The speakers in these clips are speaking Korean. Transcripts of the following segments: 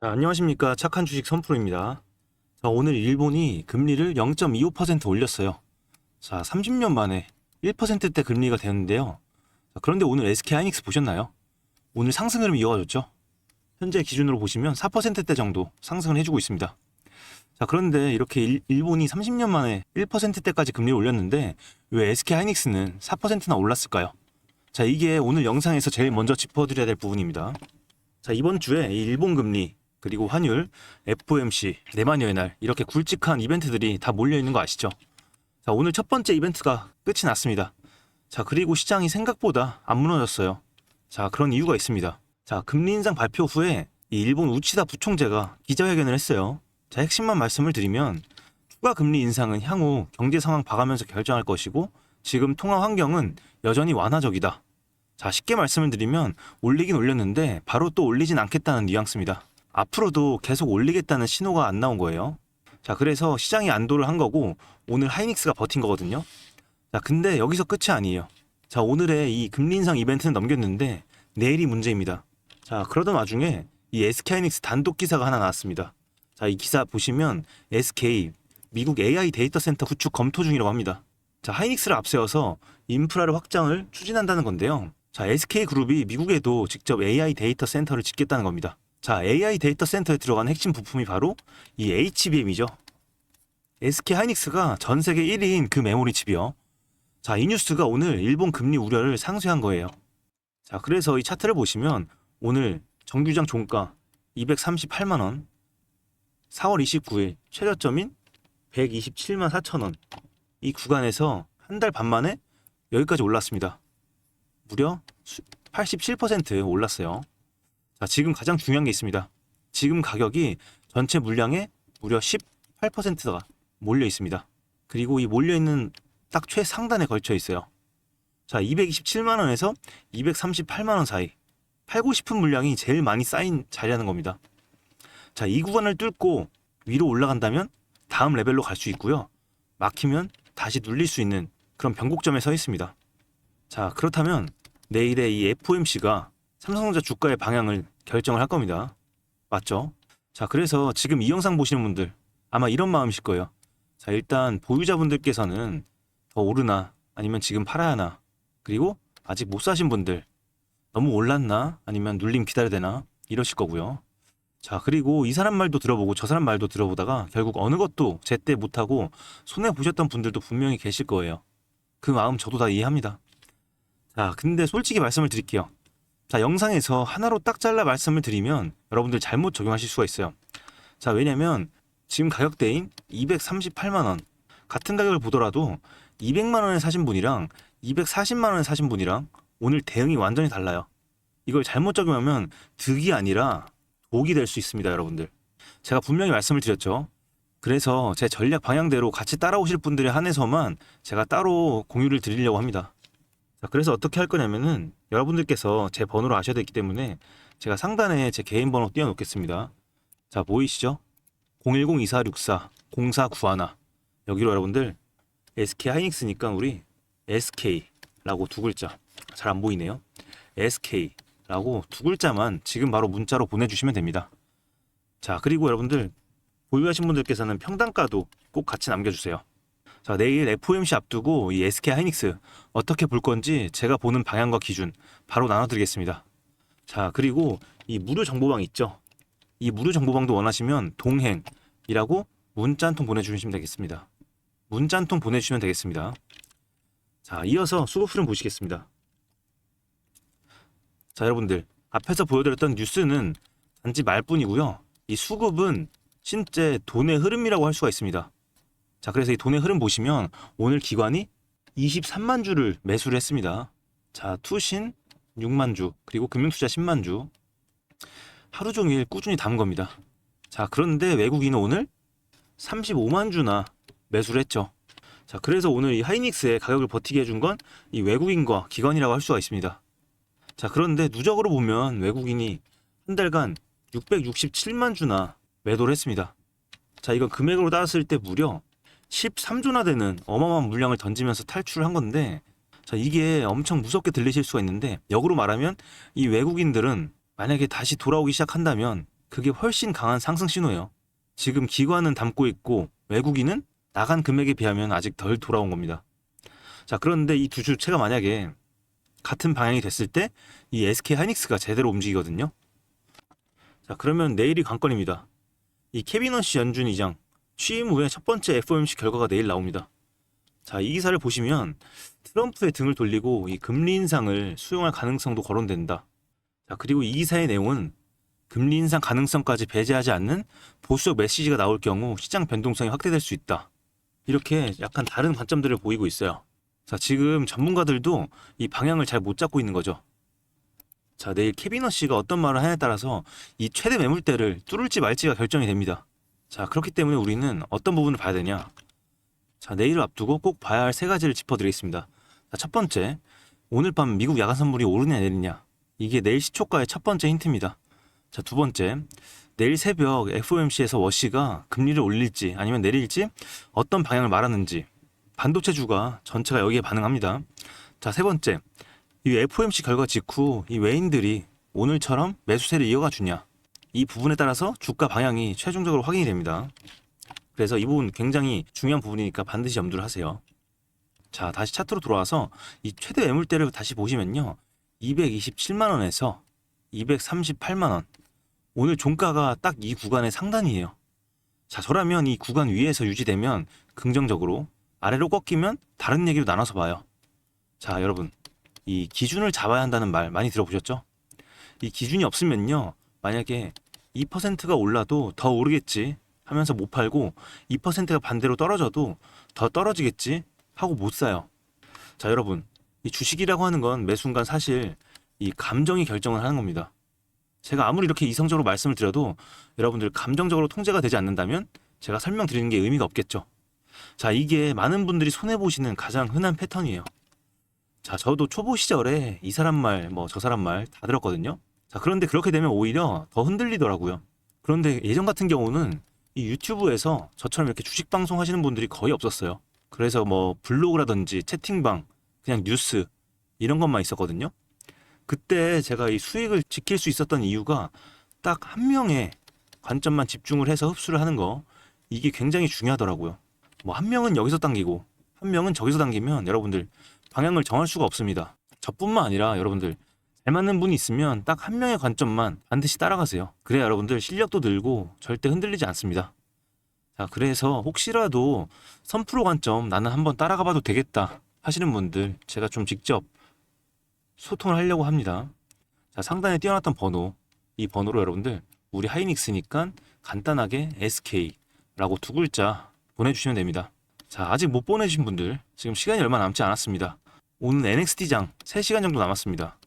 자, 안녕하십니까. 착한 주식 선프로입니다. 자, 오늘 일본이 금리를 0.25% 올렸어요. 자, 30년 만에 1%대 금리가 되는데요. 자, 그런데 오늘 SK하이닉스 보셨나요? 오늘 상승 흐름이 이어졌죠. 현재 기준으로 보시면 4%대 정도 상승을 해주고 있습니다. 자, 그런데 이렇게 일본이 30년 만에 1%대까지 금리를 올렸는데 왜 SK하이닉스는 4%나 올랐을까요? 자, 이게 오늘 영상에서 제일 먼저 짚어드려야 될 부분입니다. 자, 이번 주에 이 일본 금리 그리고 환율, FOMC, 내마녀의 날 이렇게 굵직한 이벤트들이 다 몰려있는 거 아시죠? 자, 오늘 첫 번째 이벤트가 끝이 났습니다. 자, 그리고 시장이 생각보다 안 무너졌어요. 자, 그런 이유가 있습니다. 자, 금리 인상 발표 후에 이 일본 우치다 부총재가 기자회견을 했어요. 자, 핵심만 말씀을 드리면 추가 금리 인상은 향후 경제 상황 봐가면서 결정할 것이고 지금 통화 환경은 여전히 완화적이다. 자, 쉽게 말씀을 드리면 올리긴 올렸는데 바로 또 올리진 않겠다는 뉘앙스입니다. 앞으로도 계속 올리겠다는 신호가 안 나온 거예요. 자, 그래서 시장이 안도를 한 거고 오늘 하이닉스가 버틴 거거든요. 자, 근데 여기서 끝이 아니에요. 자, 오늘의 이 금리 인상 이벤트는 넘겼는데 내일이 문제입니다. 자, 그러던 와중에 이 SK하이닉스 단독 기사가 하나 나왔습니다. 자, 이 기사 보시면 SK 미국 AI 데이터 센터 구축 검토 중이라고 합니다. 자, 하이닉스를 앞세워서 인프라를 확장을 추진한다는 건데요. 자, SK그룹이 미국에도 직접 AI 데이터 센터를 짓겠다는 겁니다. 자, AI 데이터 센터에 들어간 핵심 부품이 바로 이 HBM이죠. SK 하이닉스가 전 세계 1위인 그 메모리 칩이요. 자, 이 뉴스가 오늘 일본 금리 우려를 상쇄한 거예요. 자, 그래서 이 차트를 보시면 오늘 정규장 종가 238만 원, 4월 29일 최저점인 127만 4천 원, 이 구간에서 한 달 반 만에 여기까지 올랐습니다. 무려 87% 올랐어요. 자, 지금 가장 중요한 게 있습니다. 지금 가격이 전체 물량의 무려 18%가 몰려 있습니다. 그리고 이 몰려 있는 딱 최상단에 걸쳐 있어요. 자, 227만 원에서 238만 원 사이 팔고 싶은 물량이 제일 많이 쌓인 자리라는 겁니다. 자, 이 구간을 뚫고 위로 올라간다면 다음 레벨로 갈 수 있고요. 막히면 다시 눌릴 수 있는 그런 변곡점에 서 있습니다. 자, 그렇다면 내일의 이 FOMC가 삼성전자 주가의 방향을 결정을 할 겁니다. 맞죠? 자, 그래서 지금 이 영상 보시는 분들 아마 이런 마음이실 거예요. 자, 일단 보유자분들께서는 더 오르나 아니면 지금 팔아야 하나, 그리고 아직 못 사신 분들 너무 올랐나 아니면 눌림 기다려야 되나 이러실 거고요. 자, 그리고 이 사람 말도 들어보고 저 사람 말도 들어보다가 결국 어느 것도 제때 못하고 손해보셨던 분들도 분명히 계실 거예요. 그 마음 저도 다 이해합니다. 자, 근데 솔직히 말씀을 드릴게요. 자, 영상에서 하나로 딱 잘라 말씀을 드리면 여러분들 잘못 적용하실 수가 있어요. 자, 왜냐면 지금 가격대인 238만 원 같은 가격을 보더라도 200만 원에 사신 분이랑 240만 원에 사신 분이랑 오늘 대응이 완전히 달라요. 이걸 잘못 적용하면 득이 아니라 독이 될 수 있습니다, 여러분들. 제가 분명히 말씀을 드렸죠. 그래서 제 전략 방향대로 같이 따라오실 분들에 한해서만 제가 따로 공유를 드리려고 합니다. 자, 그래서 어떻게 할 거냐면은 여러분들께서 제 번호를 아셔야 되기 때문에 제가 상단에 제 개인 번호 띄워놓겠습니다. 자, 보이시죠? 010-2464-0491 여기로 여러분들 SK 하이닉스니까 우리 SK라고 두 글자, 잘 안 보이네요. SK라고 두 글자만 지금 바로 문자로 보내주시면 됩니다. 자, 그리고 여러분들 보유하신 분들께서는 평단가도 꼭 같이 남겨주세요. 자, 내일 FOMC 앞두고 이 SK 하이닉스 어떻게 볼 건지 제가 보는 방향과 기준 바로 나눠드리겠습니다. 자, 그리고 이 무료 정보방 있죠? 이 무료 정보방도 원하시면 동행이라고 문자 한 통 보내주시면 되겠습니다. 문자 한 통 보내주시면 되겠습니다. 자, 이어서 수급 흐름 보시겠습니다. 자, 여러분들 앞에서 보여드렸던 뉴스는 단지 말뿐이고요. 이 수급은 실제 돈의 흐름이라고 할 수가 있습니다. 자, 그래서 이 돈의 흐름 보시면 오늘 기관이 23만 주를 매수를 했습니다. 자, 투신 6만 주, 그리고 금융투자 10만 주. 하루 종일 꾸준히 담은 겁니다. 자, 그런데 외국인은 오늘 35만 주나 매수를 했죠. 자, 그래서 오늘 이 하이닉스의 가격을 버티게 해준 건 이 외국인과 기관이라고 할 수가 있습니다. 자, 그런데 누적으로 보면 외국인이 한 달간 667만 주나 매도를 했습니다. 자, 이건 금액으로 따졌을 때 무려 13조나 되는 어마어마한 물량을 던지면서 탈출을 한 건데, 자, 이게 엄청 무섭게 들리실 수가 있는데 역으로 말하면 이 외국인들은 만약에 다시 돌아오기 시작한다면 그게 훨씬 강한 상승 신호예요. 지금 기관은 담고 있고 외국인은 나간 금액에 비하면 아직 덜 돌아온 겁니다. 자, 그런데 이 두 주체가 만약에 같은 방향이 됐을 때 이 SK 하이닉스가 제대로 움직이거든요. 자, 그러면 내일이 관건입니다. 이 케빈 워시 연준 의장 취임 후에 첫 번째 FOMC 결과가 내일 나옵니다. 자, 이 기사를 보시면 트럼프의 등을 돌리고 이 금리 인상을 수용할 가능성도 거론된다. 자, 그리고 이 기사의 내용은 금리 인상 가능성까지 배제하지 않는 보수적 메시지가 나올 경우 시장 변동성이 확대될 수 있다. 이렇게 약간 다른 관점들을 보이고 있어요. 자, 지금 전문가들도 이 방향을 잘 못 잡고 있는 거죠. 자, 내일 케빈 워시가 어떤 말을 하냐에 따라서 이 최대 매물대를 뚫을지 말지가 결정이 됩니다. 자, 그렇기 때문에 우리는 어떤 부분을 봐야 되냐? 자, 내일을 앞두고 꼭 봐야 할 세 가지를 짚어드리겠습니다. 자, 첫 번째, 오늘 밤 미국 야간 선물이 오르냐 내리냐. 이게 내일 시초가의 첫 번째 힌트입니다. 자, 두 번째, 내일 새벽 FOMC에서 워시가 금리를 올릴지 아니면 내릴지 어떤 방향을 말하는지, 반도체주가 전체가 여기에 반응합니다. 자, 세 번째, 이 FOMC 결과 직후 이 외인들이 오늘처럼 매수세를 이어가 주냐, 이 부분에 따라서 주가 방향이 최종적으로 확인이 됩니다. 그래서 이 부분 굉장히 중요한 부분이니까 반드시 염두를 하세요. 자, 다시 차트로 돌아와서 이 최대 매물대를 다시 보시면요, 227만원에서 238만원, 오늘 종가가 딱 이 구간의 상단이에요. 자, 저라면 이 구간 위에서 유지되면 긍정적으로, 아래로 꺾이면 다른 얘기로 나눠서 봐요. 자, 여러분, 이 기준을 잡아야 한다는 말 많이 들어보셨죠? 이 기준이 없으면요, 만약에 2%가 올라도 더 오르겠지 하면서 못 팔고 2%가 반대로 떨어져도 더 떨어지겠지 하고 못 사요. 자, 여러분, 이 주식이라고 하는 건 매 순간 사실 이 감정이 결정을 하는 겁니다. 제가 아무리 이렇게 이성적으로 말씀을 드려도 여러분들 감정적으로 통제가 되지 않는다면 제가 설명드리는 게 의미가 없겠죠. 자, 이게 많은 분들이 손해보시는 가장 흔한 패턴이에요. 자, 저도 초보 시절에 이 사람 말, 저 사람 말 다 들었거든요. 자, 그런데 그렇게 되면 오히려 더 흔들리더라고요. 그런데 예전 같은 경우는 이 유튜브에서 저처럼 이렇게 주식 방송 하시는 분들이 거의 없었어요. 그래서 블로그라든지 채팅방, 그냥 뉴스 이런 것만 있었거든요. 그때 제가 이 수익을 지킬 수 있었던 이유가 딱 한 명의 관점만 집중을 해서 흡수를 하는 거, 이게 굉장히 중요하더라고요. 한 명은 여기서 당기고 한 명은 저기서 당기면 여러분들 방향을 정할 수가 없습니다. 저뿐만 아니라 여러분들 잘 맞는 분이 있으면 딱 한 명의 관점만 반드시 따라가세요. 그래야 여러분들 실력도 늘고 절대 흔들리지 않습니다. 자, 그래서 혹시라도 선프로 관점 나는 한번 따라가 봐도 되겠다 하시는 분들, 제가 좀 직접 소통을 하려고 합니다. 자, 상단에 띄워놨던 번호, 이 번호로 여러분들 우리 하이닉스니까 간단하게 SK라고 두 글자 보내주시면 됩니다. 자, 아직 못 보내주신 분들 지금 시간이 얼마 남지 않았습니다. 오늘 NXT장 3시간 정도 남았습니다.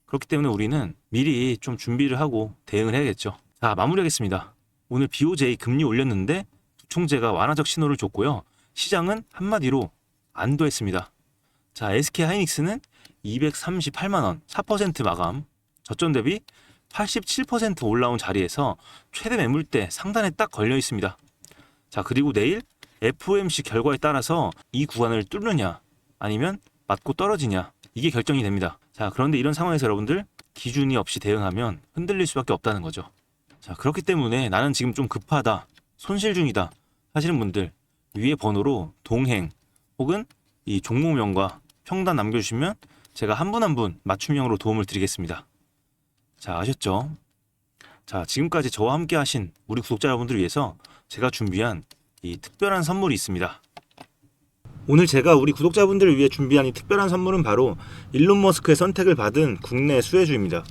그렇기 때문에 우리는 미리 좀 준비를 하고 대응을 해야겠죠. 자, 마무리하겠습니다. 오늘 BOJ 금리 올렸는데 부총재가 완화적 신호를 줬고요. 시장은 한마디로 안도했습니다. 자, SK 하이닉스는 238만원 4% 마감, 저점 대비 87% 올라온 자리에서 최대 매물대 상단에 딱 걸려 있습니다. 자, 그리고 내일 FOMC 결과에 따라서 이 구간을 뚫느냐 아니면 맞고 떨어지냐, 이게 결정이 됩니다. 자, 그런데 이런 상황에서 여러분들 기준이 없이 대응하면 흔들릴 수밖에 없다는 거죠. 자, 그렇기 때문에 나는 지금 좀 급하다, 손실 중이다 하시는 분들 위에 번호로 동행 혹은 이 종목명과 평단 남겨주시면 제가 한 분 한 분 맞춤형으로 도움을 드리겠습니다. 자, 아셨죠? 자, 지금까지 저와 함께 하신 우리 구독자 여러분들을 위해서 제가 준비한 이 특별한 선물이 있습니다. 오늘 제가 우리 구독자분들을 위해 준비한 이 특별한 선물은 바로 일론 머스크의 선택을 받은 국내 수혜주입니다.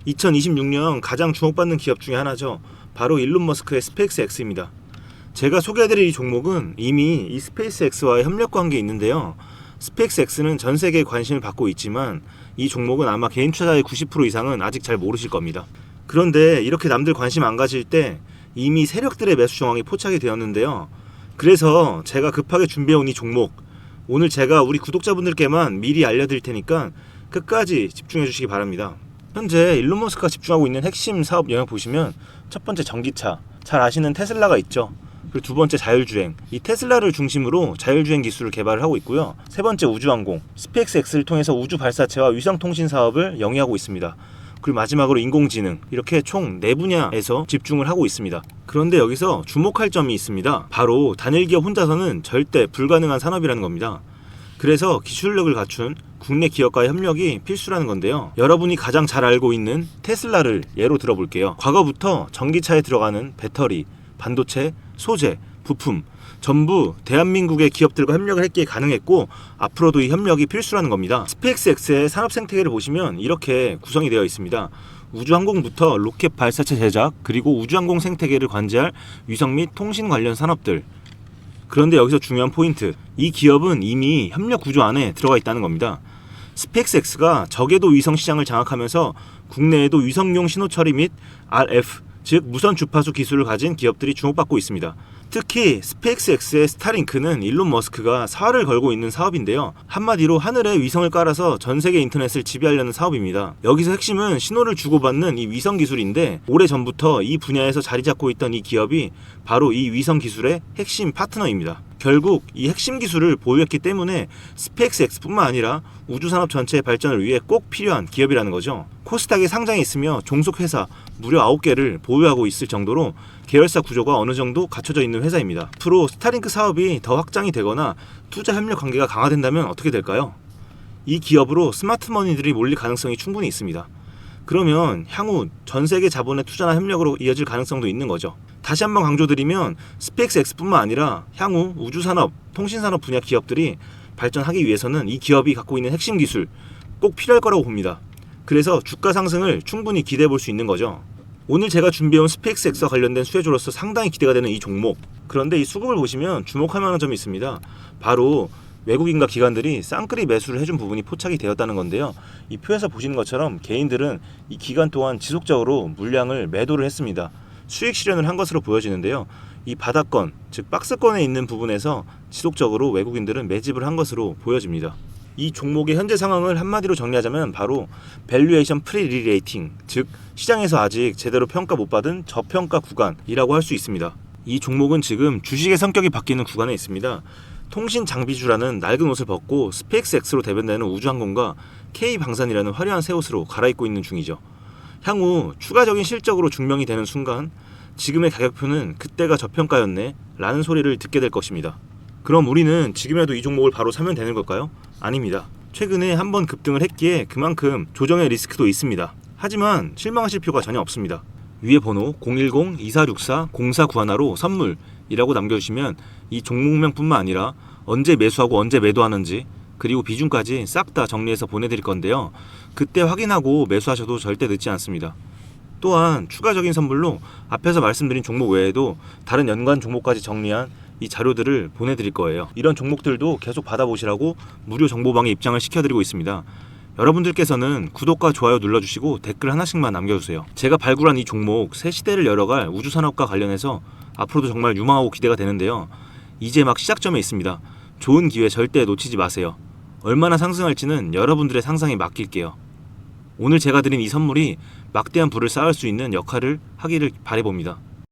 2026년 가장 주목받는 기업 중에 하나죠. 바로 일론 머스크의 스페이스X입니다. 제가 소개해드릴 이 종목은 이미 이 스페이스X와의 협력 관계에 있는데요. 스페이스X는 전 세계에 관심을 받고 있지만 이 종목은 아마 개인 투자자의 90% 이상은 아직 잘 모르실 겁니다. 그런데 이렇게 남들 관심 안 가질 때 이미 세력들의 매수 정황이 포착이 되었는데요. 그래서 제가 급하게 준비해온 이 종목, 오늘 제가 우리 구독자분들께만 미리 알려드릴 테니까 끝까지 집중해 주시기 바랍니다. 현재 일론 머스크가 집중하고 있는 핵심 사업 영역 보시면 첫 번째 전기차, 잘 아시는 테슬라가 있죠. 그리고 두 번째 자율주행, 이 테슬라를 중심으로 자율주행 기술을 개발을 하고 있고요. 세 번째 우주항공, 스페이스X를 통해서 우주 발사체와 위성통신 사업을 영위하고 있습니다. 그리고 마지막으로 인공지능, 이렇게 총 4분야에서 집중을 하고 있습니다. 그런데 여기서 주목할 점이 있습니다. 바로 단일 기업 혼자서는 절대 불가능한 산업이라는 겁니다. 그래서 기술력을 갖춘 국내 기업과의 협력이 필수라는 건데요. 여러분이 가장 잘 알고 있는 테슬라를 예로 들어볼게요. 과거부터 전기차에 들어가는 배터리, 반도체, 소재, 부품 전부 대한민국의 기업들과 협력을 했기에 가능했고 앞으로도 이 협력이 필수라는 겁니다. 스페이스X의 산업 생태계를 보시면 이렇게 구성이 되어 있습니다. 우주항공부터 로켓 발사체 제작, 그리고 우주항공 생태계를 관제할 위성 및 통신 관련 산업들. 그런데 여기서 중요한 포인트, 이 기업은 이미 협력 구조 안에 들어가 있다는 겁니다. 스페이스X가 저궤도 위성 시장을 장악하면서 국내에도 위성용 신호 처리 및 RF, 즉 무선 주파수 기술을 가진 기업들이 주목받고 있습니다. 특히 스페이스X의 스타링크는 일론 머스크가 사활을 걸고 있는 사업인데요. 한마디로 하늘에 위성을 깔아서 전 세계 인터넷을 지배하려는 사업입니다. 여기서 핵심은 신호를 주고받는 이 위성 기술인데 오래전부터 이 분야에서 자리 잡고 있던 이 기업이 바로 이 위성 기술의 핵심 파트너입니다. 결국 이 핵심 기술을 보유했기 때문에 스페이스X뿐만 아니라 우주산업 전체의 발전을 위해 꼭 필요한 기업이라는 거죠. 코스닥에 상장해 있으며 종속 회사 무려 9개를 보유하고 있을 정도로 계열사 구조가 어느 정도 갖춰져 있는 회사입니다. 앞으로 스타링크 사업이 더 확장이 되거나 투자 협력 관계가 강화된다면 어떻게 될까요? 이 기업으로 스마트머니들이 몰릴 가능성이 충분히 있습니다. 그러면 향후 전 세계 자본의 투자나 협력으로 이어질 가능성도 있는 거죠. 다시 한번 강조드리면 스페이스X뿐만 아니라 향후 우주산업, 통신산업 분야 기업들이 발전하기 위해서는 이 기업이 갖고 있는 핵심 기술 꼭 필요할 거라고 봅니다. 그래서 주가 상승을 충분히 기대해 볼 수 있는 거죠. 오늘 제가 준비해온 스페이스X와 관련된 수혜주로서 상당히 기대가 되는 이 종목. 그런데 이 수급을 보시면 주목할 만한 점이 있습니다. 바로 외국인과 기관들이 쌍끌이 매수를 해준 부분이 포착이 되었다는 건데요. 이 표에서 보시는 것처럼 개인들은 이 기간 동안 지속적으로 물량을 매도를 했습니다. 수익 실현을 한 것으로 보여지는데요. 이 바닥권, 즉 박스권에 있는 부분에서 지속적으로 외국인들은 매집을 한 것으로 보여집니다. 이 종목의 현재 상황을 한마디로 정리하자면 바로 밸류에이션 프리리레이팅, 즉 시장에서 아직 제대로 평가 못 받은 저평가 구간이라고 할 수 있습니다. 이 종목은 지금 주식의 성격이 바뀌는 구간에 있습니다. 통신 장비주라는 낡은 옷을 벗고 스페이스X로 대변되는 우주항공과 K방산이라는 화려한 새 옷으로 갈아입고 있는 중이죠. 향후 추가적인 실적으로 증명이 되는 순간 지금의 가격표는 그때가 저평가였네 라는 소리를 듣게 될 것입니다. 그럼 우리는 지금이라도 이 종목을 바로 사면 되는 걸까요? 아닙니다. 최근에 한번 급등을 했기에 그만큼 조정의 리스크도 있습니다. 하지만 실망하실 필요가 전혀 없습니다. 위에 번호 010-2464-0491로 선물이라고 남겨주시면 이 종목명뿐만 아니라 언제 매수하고 언제 매도하는지 그리고 비중까지 싹 다 정리해서 보내드릴 건데요. 그때 확인하고 매수하셔도 절대 늦지 않습니다. 또한 추가적인 선물로 앞에서 말씀드린 종목 외에도 다른 연관 종목까지 정리한 이 자료들을 보내드릴 거예요. 이런 종목들도 계속 받아보시라고 무료 정보방에 입장을 시켜드리고 있습니다. 여러분들께서는 구독과 좋아요 눌러주시고 댓글 하나씩만 남겨주세요. 제가 발굴한 이 종목 새 시대를 열어갈 우주산업과 관련해서 앞으로도 정말 유망하고 기대가 되는데요. 이제 막 시작점에 있습니다. 좋은 기회 절대 놓치지 마세요. 얼마나 상승할지는 여러분들의 상상에 맡길게요. 오늘 제가 드린 이 선물이 막대한 부를 쌓을 수 있는 역할을 하기를 바라봅니다.